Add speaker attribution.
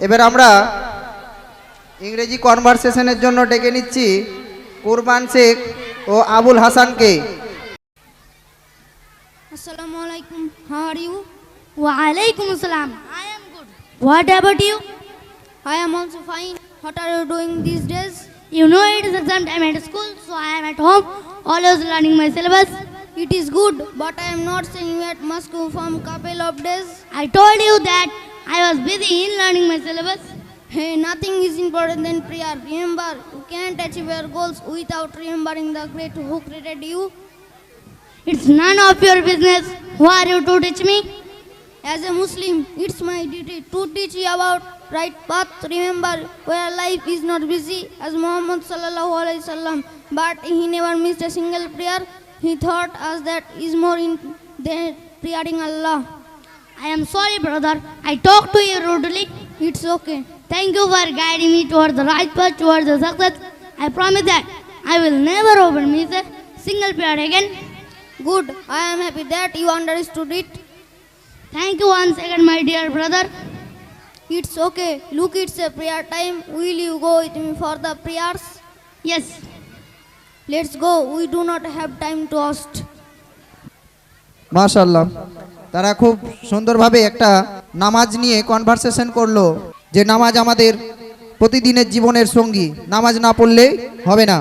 Speaker 1: এবার আমরা ইংরেজি কনভারসেশনের জন্য ডেকে নিচ্ছি কুরবান শেখ ও আবুল হাসানকে।
Speaker 2: Assalamu alaikum. How are you? Wa alaikum assalam. I am good. What about you? I am also fine. What are you doing these days? You know it is exam time at school, so I am at home, always learning my syllabus. It is good, but I am not saying you at Moscow from couple of days. I told you that I was busy in learning my syllabus. Hey, nothing is important than prayer. Remember, you can't achieve your goals without remembering the great who created you. It's none of your business. Who are you to teach me? As a Muslim, it's my duty to teach you about right path. Remember, where life is not busy as Muhammad sallallahu alaihi wasallam, but he never missed a single prayer. He taught us that is more in than praying Allah. I am sorry, brother. I talked to you rudely. It's okay. Thank you for guiding me towards the right path, towards the success. I promise that I will never over miss a single prayer again. Good. I am happy that you understood it. Thank you once again, my dear brother. It's okay. Look, it's a prayer time. Will you go with me for the prayers? Yes. Let's go. We do not have time to host.
Speaker 1: মাশাআল্লাহ, তারা খুব সুন্দরভাবে একটা নামাজ নিয়ে conversation করলো যে নামাজ আমাদের প্রতিদিনের জীবনের সঙ্গী, নামাজ না পড়লে হবে না।